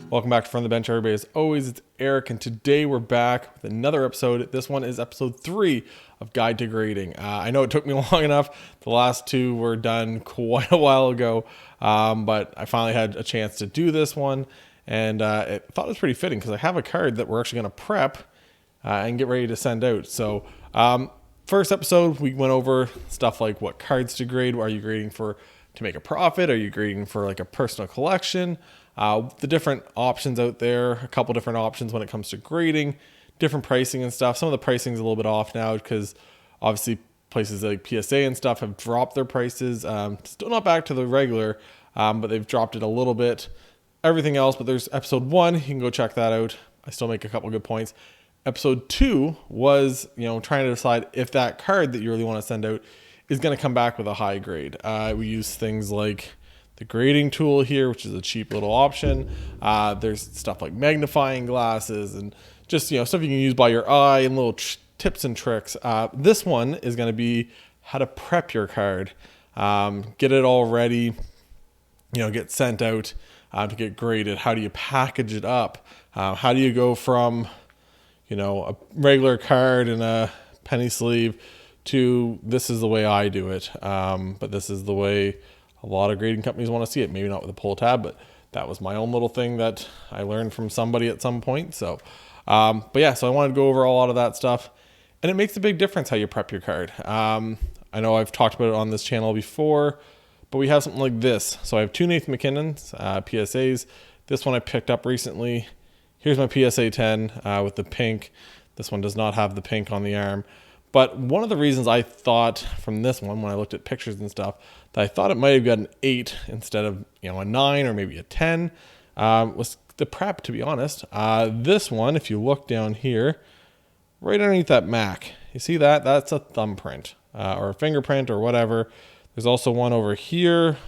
Welcome back to From the Bench, everybody. As always, it's Eric, and today we're back with another episode. This one is episode 3 of Guide to Grading. I know it took me long enough. The last 2 were done quite a while ago, but I finally had a chance to do this one, and I thought it was pretty fitting because I have a card that we're actually going to prep and get ready to send out. So first episode, we went over stuff like what cards to grade. Are you grading to make a profit? Are you grading for like a personal collection? The different options out there, a couple different options when it comes to grading, different pricing and stuff. Some of the pricing is a little bit off now because obviously places like PSA and stuff have dropped their prices. Still not back to the regular, but they've dropped it a little bit. Everything else, but there's episode 1. You can go check that out. I still make a couple good points. Episode 2 was, trying to decide if that card that you really want to send out is going to come back with a high grade. We use things like the grading tool here, which is a cheap little option. There's stuff like magnifying glasses and just, stuff you can use by your eye and little tips and tricks. This one is going to be how to prep your card, get it all ready, get sent out to get graded. How do you package it up? How do you go from, a regular card in a penny sleeve to this is the way I do it. But this is the way a lot of grading companies want to see it. Maybe not with a pull tab, but that was my own little thing that I learned from somebody at some point. So, so I wanted to go over a lot of that stuff, and it makes a big difference how you prep your card. I know I've talked about it on this channel before, but we have something like this. So I have 2 Nathan McKinnon's PSAs. This one I picked up recently. Here's my PSA 10 with the pink. This one does not have the pink on the arm. But one of the reasons I thought from this one, when I looked at pictures and stuff, that I thought it might have got an 8 instead of a 9 or maybe a 10 was the prep, to be honest. This one, if you look down here, right underneath that Mac, you see that? That's a thumbprint or a fingerprint or whatever. There's also one over here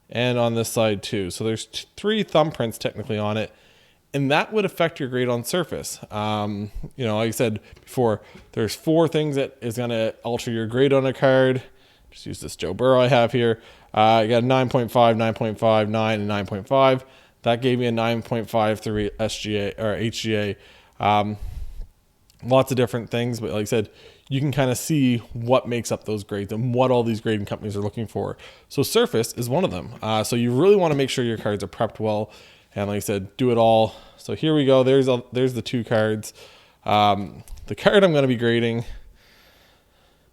and on this side too. So there's 3 thumbprints technically on it. And that would affect your grade on surface. Like I said before, there's 4 things that is going to alter your grade on a card. Just use this Joe Burrow I have here. I got 9.5, 9.5, 9, and 9.5. That gave me a 9.53 SGA or HGA. Lots of different things, but like I said, you can kind of see what makes up those grades and what all these grading companies are looking for. So surface is one of them. So you really want to make sure your cards are prepped well. And like I said, do it all. So here we go. There's the 2 cards. The card I'm going to be grading,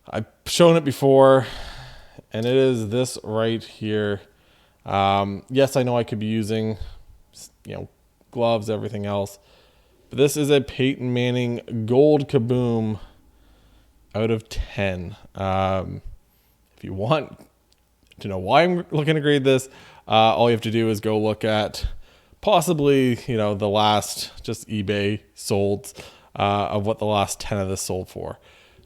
I've shown it before, and it is this right here. Yes, I know I could be using, gloves, everything else. But this is a Peyton Manning Gold Kaboom out of 10. If you want to know why I'm looking to grade this, all you have to do is go look at possibly, the last just eBay sold of what the last 10 of this sold for.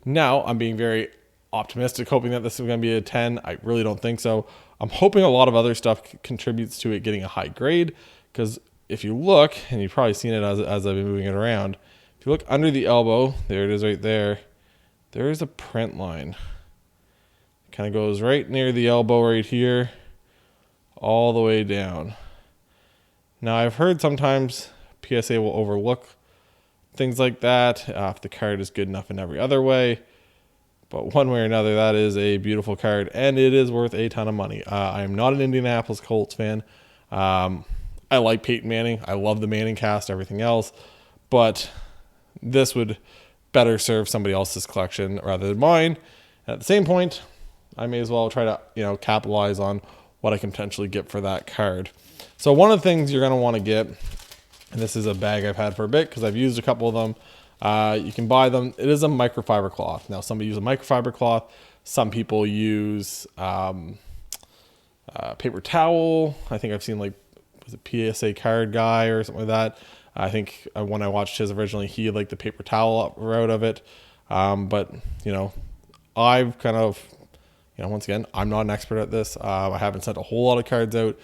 Now, I'm being very optimistic, hoping that this is going to be a 10. I really don't think so. I'm hoping a lot of other stuff contributes to it getting a high grade, because if you look, and you've probably seen it as I've been moving it around, if you look under the elbow, there it is right there, there is a print line. It kind of goes right near the elbow right here, all the way down. Now, I've heard sometimes PSA will overlook things like that if the card is good enough in every other way. But one way or another, that is a beautiful card, and it is worth a ton of money. I am not an Indianapolis Colts fan. I like Peyton Manning. I love the Manning cast, everything else. But this would better serve somebody else's collection rather than mine. And at the same point, I may as well try to capitalize on what I can potentially get for that card. So one of the things you're going to want to get, and this is a bag I've had for a bit because I've used a couple of them. You can buy them. It is a microfiber cloth. Now, somebody uses a microfiber cloth. Some people use paper towel. I think I've seen was a PSA card guy or something like that. I think when I watched his originally, he had the paper towel route of it. But, I've kind of, once again, I'm not an expert at this. I haven't sent a whole lot of cards out.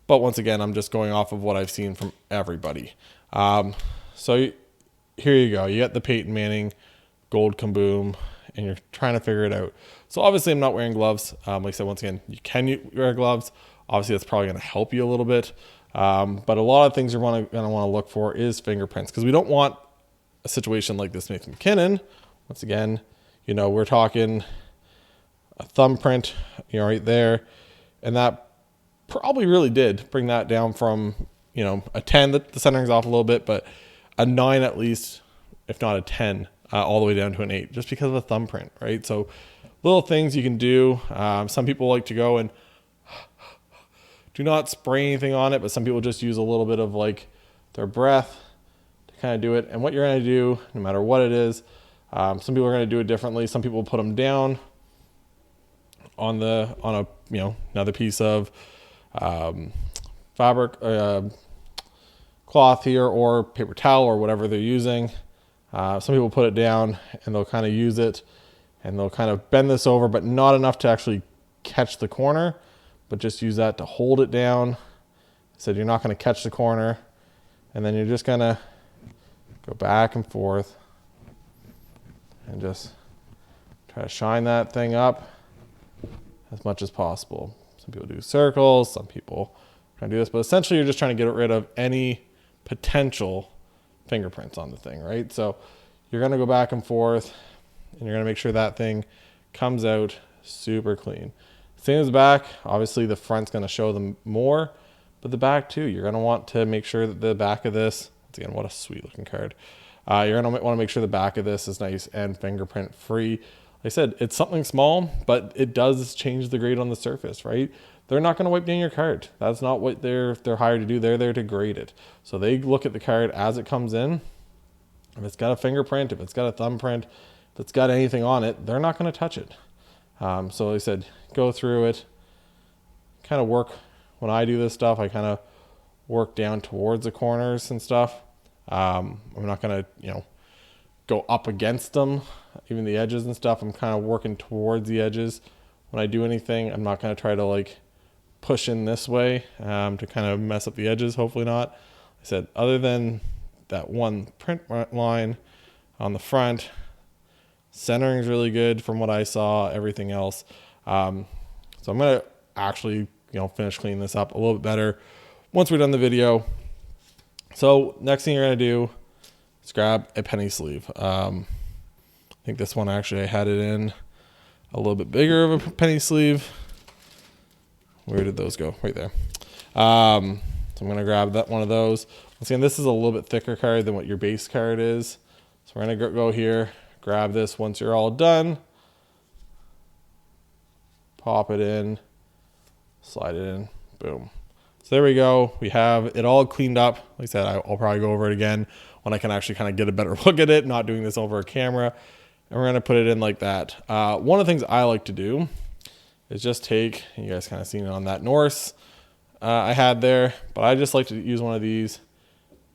But once again, I'm just going off of what I've seen from everybody. So here you go. You got the Peyton Manning Gold Kaboom, and you're trying to figure it out. So obviously I'm not wearing gloves. Like I said, once again, you can wear gloves. Obviously that's probably going to help you a little bit. But a lot of things you're going to want to look for is fingerprints, because we don't want a situation like this Nathan McKinnon. Once again, we're talking a thumbprint, right there. And that probably really did bring that down from, a 10, the centering's off a little bit, but a 9 at least, if not a 10, all the way down to an 8, just because of the thumbprint, right? So little things you can do. Some people like to go and do not spray anything on it, but some people just use a little bit of like their breath to kind of do it. And what you're going to do, no matter what it is, some people are going to do it differently. Some people put them down on a another piece of fabric, cloth here, or paper towel, or whatever they're using. Some people put it down and they'll kind of use it and they'll kind of bend this over, but not enough to actually catch the corner, but just use that to hold it down. So you're not going to catch the corner, and then you're just going to go back and forth and just try to shine that thing up as much as possible. Some people do circles, some people try to do this, but essentially you're just trying to get rid of any potential fingerprints on the thing, right? So you're going to go back and forth, and you're going to make sure that thing comes out super clean. Same as the back. Obviously the front's going to show them more, but the back too. You're going to want to make sure that the back of this, once again, what a sweet looking card. You're going to want to make sure the back of this is nice and fingerprint free. Like I said, it's something small, but it does change the grade on the surface, right? They're not going to wipe down your card. That's not what they're hired to do. They're there to grade it. So they look at the card as it comes in. If it's got a fingerprint, if it's got a thumbprint, if it's got anything on it, they're not going to touch it. So like I said, go through it, kind of work. When I do this stuff, I kind of work down towards the corners and stuff. I'm not going to, go up against them, even the edges and stuff. I'm kind of working towards the edges. When I do anything, I'm not going to try to like push in this way to kind of mess up the edges. Hopefully not. I said, other than that one print line on the front, centering is really good from what I saw. Everything else. So I'm going to actually, finish cleaning this up a little bit better once we're done the video. So next thing you're going to do is grab a penny sleeve. I think this one actually I had it in a little bit bigger of a penny sleeve. Where did those go? Right there. So I'm going to grab that one of those. Once again, this is a little bit thicker card than what your base card is. So we're going to go here, grab this once you're all done. Pop it in, slide it in, boom. So there we go. We have it all cleaned up. Like I said, I'll probably go over it again when I can actually kind of get a better look at it, not doing this over a camera. And we're going to put it in like that. One of the things I like to do is just take, you guys kind of seen it on that Norse I had there, but I just like to use one of these,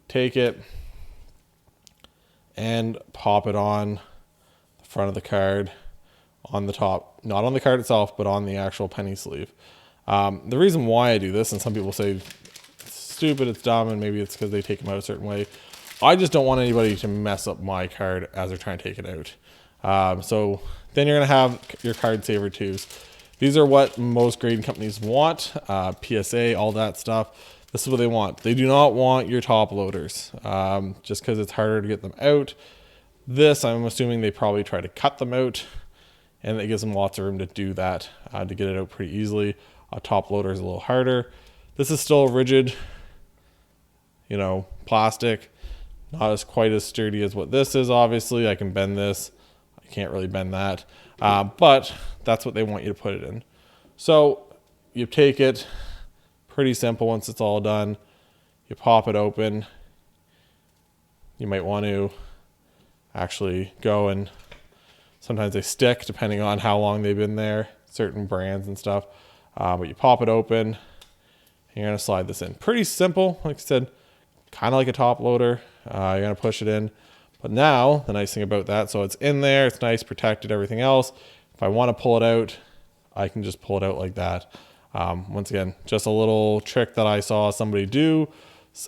take it and pop it on the front of the card, on the top, not on the card itself, but on the actual penny sleeve. The reason why I do this, and some people say it's stupid, it's dumb, and maybe it's because they take them out a certain way. I just don't want anybody to mess up my card as they're trying to take it out. So then you're going to have your card saver twos. These are what most grading companies want, PSA, all that stuff. This is what they want. They do not want your top loaders, just because it's harder to get them out. This, I'm assuming they probably try to cut them out, and it gives them lots of room to do that, to get it out pretty easily. A top loader is a little harder. This is still rigid, plastic, not as quite as sturdy as what this is. Obviously, I can bend this. I can't really bend that, but that's what they want you to put it in. So you take it, pretty simple. Once it's all done, you pop it open. You might want to actually go, and sometimes they stick depending on how long they've been there, certain brands and stuff. But you pop it open, and you're going to slide this in. Pretty simple, like I said, kind of like a top loader. You're going to push it in. But now, the nice thing about that, so it's in there, it's nice, protected, everything else. If I want to pull it out, I can just pull it out like that. Once again, just a little trick that I saw somebody do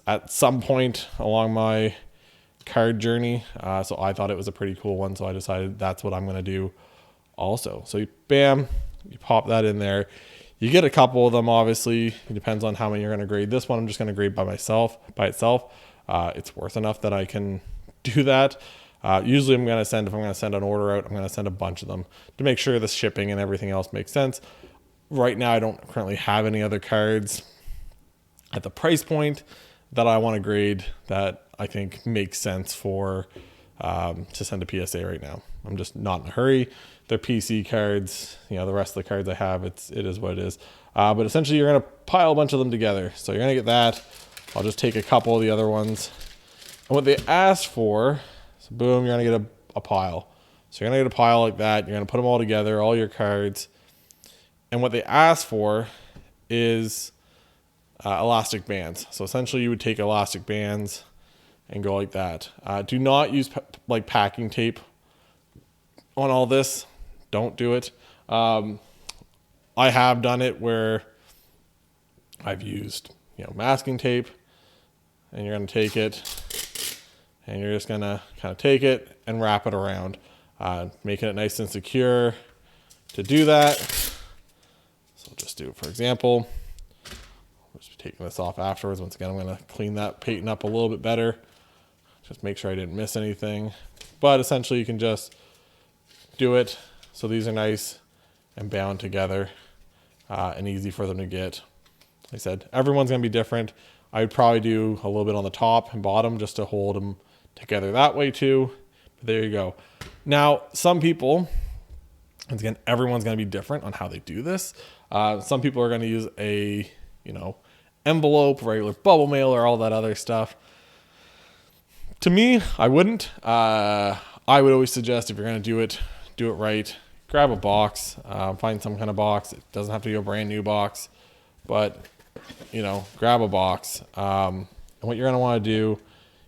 at some point along my card journey. So I thought it was a pretty cool one, so I decided that's what I'm going to do also. So bam, you pop that in there. You get a couple of them, obviously. It depends on how many you're going to grade. This one I'm just going to grade by itself. It's worth enough that I can do that. Usually if I'm going to send an order out, I'm going to send a bunch of them to make sure the shipping and everything else makes sense. Right now, I don't currently have any other cards at the price point that I want to grade that I think makes sense for to send a PSA right now. I'm just not in a hurry. They're PC cards. The rest of the cards I have, it is what it is. But essentially, you're going to pile a bunch of them together. So you're going to get that. I'll just take a couple of the other ones. And what they asked for, so boom, you're going to get a pile. So you're going to get a pile like that. You're going to put them all together, all your cards. And what they asked for is elastic bands. So essentially, you would take elastic bands and go like that. Do not use like packing tape on all this. Don't do it. I have done it where I've used masking tape, and you're going to take it and you're just going to kind of take it and wrap it around, making it nice and secure to do that. So I'll just do it for example. I'll just be taking this off afterwards. Once again, I'm going to clean that paint up a little bit better. Just make sure I didn't miss anything. But essentially you can just do it so these are nice and bound together and easy for them to get. Like I said, everyone's going to be different. I would probably do a little bit on the top and bottom just to hold them together that way too. But there you go. Now, some people, once again, everyone's going to be different on how they do this. Some people are going to use a, envelope, regular bubble mailer, all that other stuff. To me, I wouldn't. I would always suggest if you're going to do it right. Grab a box, find some kind of box. It doesn't have to be a brand new box, but grab a box. And what you're going to want to do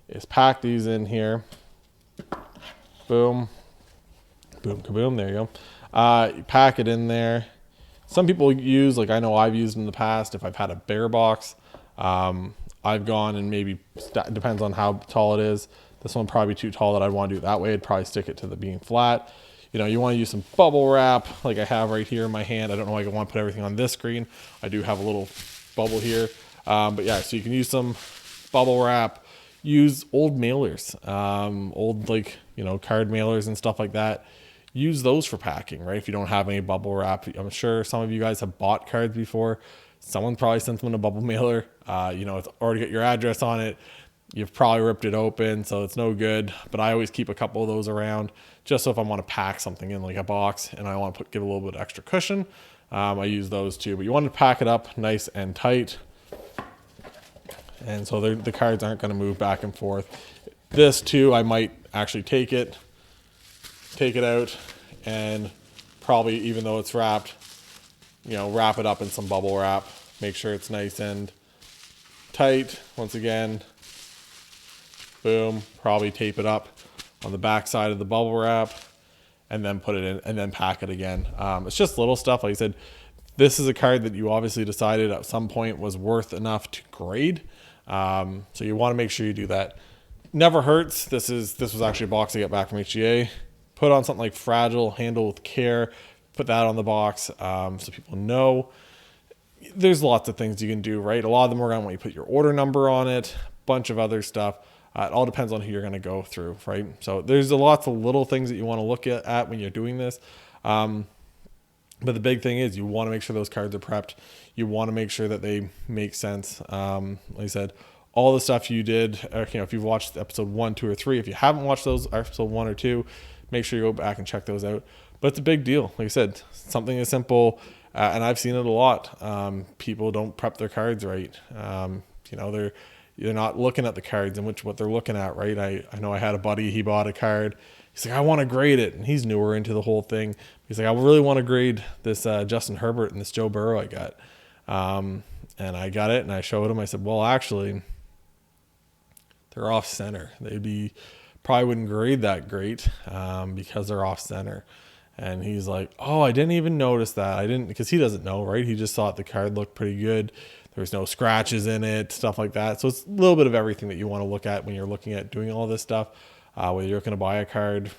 is pack these in here. Boom, boom, kaboom. There you go. You pack it in there. Some people use, like I know I've used in the past, if I've had a bare box, I've gone and maybe depends on how tall it is. This one probably too tall that I'd want to do it that way. I'd probably stick it to the being flat. You want to use some bubble wrap like I have right here in my hand. I don't know why I want to put everything on this screen. I do have a little bubble here. But yeah, so you can use some bubble wrap. Use old mailers, old card mailers and stuff like that. Use those for packing, right? If you don't have any bubble wrap, I'm sure some of you guys have bought cards before. Someone probably sent them in a bubble mailer. It's already got your address on it. You've probably ripped it open, so it's no good. But I always keep a couple of those around, just so if I want to pack something in like a box and I want to give a little bit extra cushion, I use those too. But you want to pack it up nice and tight, and so the cards aren't going to move back and forth. This too, I might actually take it out, and probably, even though it's wrapped, wrap it up in some bubble wrap. Make sure it's nice and tight. Once again, boom, probably tape it up on the back side of the bubble wrap and then put it in and then pack it again. It's just little stuff. Like I said, this is a card that you obviously decided at some point was worth enough to grade. So you want to make sure you do that. Never hurts. This was actually a box I got back from HGA. Put on something like fragile, handle with care. Put that on the box so people know. There's lots of things you can do, right? A lot of them are going to want you to put your order number on it, bunch of other stuff. It all depends on who you're going to go through, right? So there's lots of little things that you want to look at when you're doing this. But the big thing is you want to make sure those cards are prepped. You want to make sure that they make sense. Like I said, all the stuff you did, if you've watched episode 1, 2, or 3, if you haven't watched those, episode 1 or 2, make sure you go back and check those out. But it's a big deal. Like I said, something as simple, and I've seen it a lot. People don't prep their cards right. They're not looking at the cards and what they're looking at, right? I know I had a buddy, he bought a card. He's like, I want to grade it. And he's newer into the whole thing. He's like, I really want to grade this Justin Herbert and this Joe Burrow I got. And I got it and I showed him. I said, well, actually, they're off center. Probably wouldn't grade that great because they're off center. And he's like, oh, I didn't even notice that. Because he doesn't know, right? He just thought the card looked pretty good. There's no scratches in it, stuff like that. So it's a little bit of everything that you want to look at when you're looking at doing all this stuff. Whether you're going to buy a card,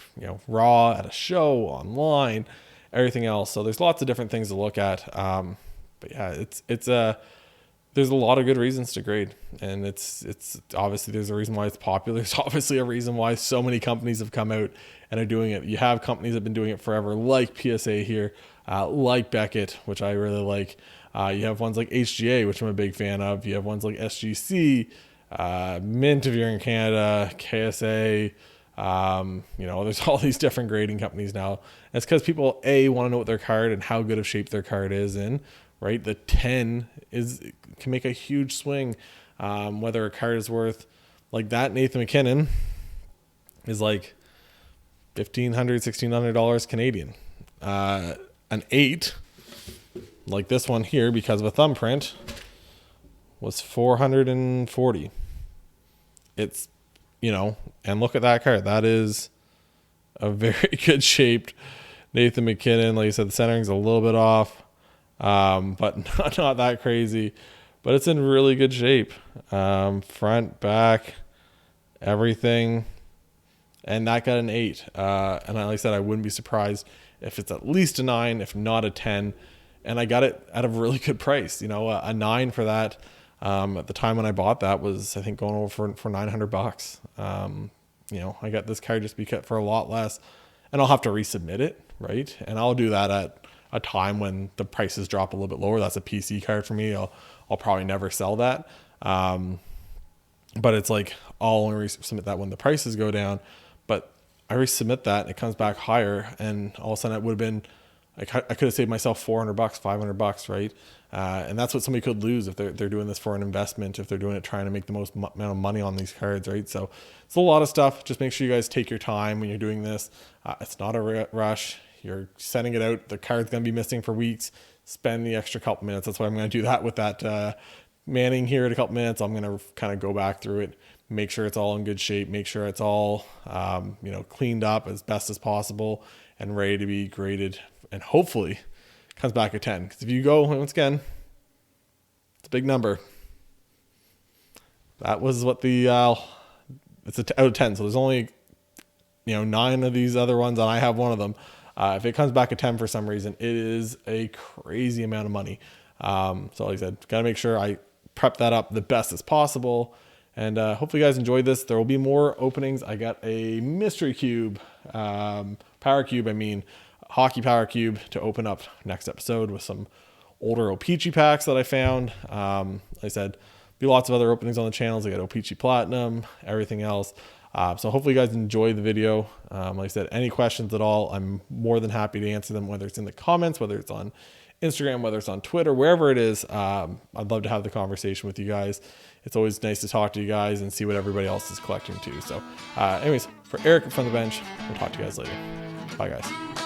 raw, at a show, online, everything else. So there's lots of different things to look at. But yeah, there's a lot of good reasons to grade, and it's obviously there's a reason why it's popular. There's obviously a reason why so many companies have come out and are doing it. You have companies that have been doing it forever, like PSA here, like Beckett, which I really like. You have ones like HGA, which I'm a big fan of. You have ones like SGC, Mint if you're in Canada, KSA. There's all these different grading companies now. And it's because people want to know what their card and how good of shape their card is in. Right, the 10 can make a huge swing. Whether a card is worth, like that Nathan McKinnon is like $1,500, $1,600 Canadian. An 8, like this one here, because of a thumbprint, was $440. It's, and look at that card. That is a very good shaped Nathan McKinnon. Like I said, the centering's a little bit off. But not that crazy, but it's in really good shape. Front, back, everything. And that got an 8. And like I said, I wouldn't be surprised if it's at least a 9, if not a 10. And I got it at a really good price. A 9 for that. At the time when I bought that was, I think, going over for $900. I got this card just because for a lot less, and I'll have to resubmit it. Right. And I'll do that at a time when the prices drop a little bit lower. That's a PC card for me. I'll probably never sell that. But it's like I'll only resubmit that when the prices go down. But I resubmit that and it comes back higher, and all of a sudden it would have been I could have saved myself $400, $500, right? And that's what somebody could lose if they're doing this for an investment, if they're doing it trying to make the most amount of money on these cards, right? So it's a lot of stuff. Just make sure you guys take your time when you're doing this. It's not a rush. You're sending it out. The card's going to be missing for weeks. Spend the extra couple minutes. That's why I'm going to do that with that Manning here in a couple minutes. I'm going to kind of go back through it, make sure it's all in good shape, make sure it's all cleaned up as best as possible and ready to be graded. And hopefully comes back a 10. Because if you go, once again, it's a big number. That was what it's out of 10. So there's only 9 of these other ones, and I have one of them. If it comes back a 10 for some reason, it is a crazy amount of money. So like I said, got to make sure I prep that up the best as possible. And hopefully you guys enjoyed this. There will be more openings. I got a mystery cube, power cube, hockey power cube to open up next episode with some older O-Pee-Chee packs that I found. Like I said, be lots of other openings on the channels. I got O-Pee-Chee Platinum, everything else. So hopefully you guys enjoy the video. Like I said, any questions at all, I'm more than happy to answer them, whether it's in the comments, whether it's on Instagram, whether it's on Twitter, wherever it is. I'd love to have the conversation with you guys. It's always nice to talk to you guys and see what everybody else is collecting too. So anyways, for Eric from the bench, we'll talk to you guys later. Bye guys.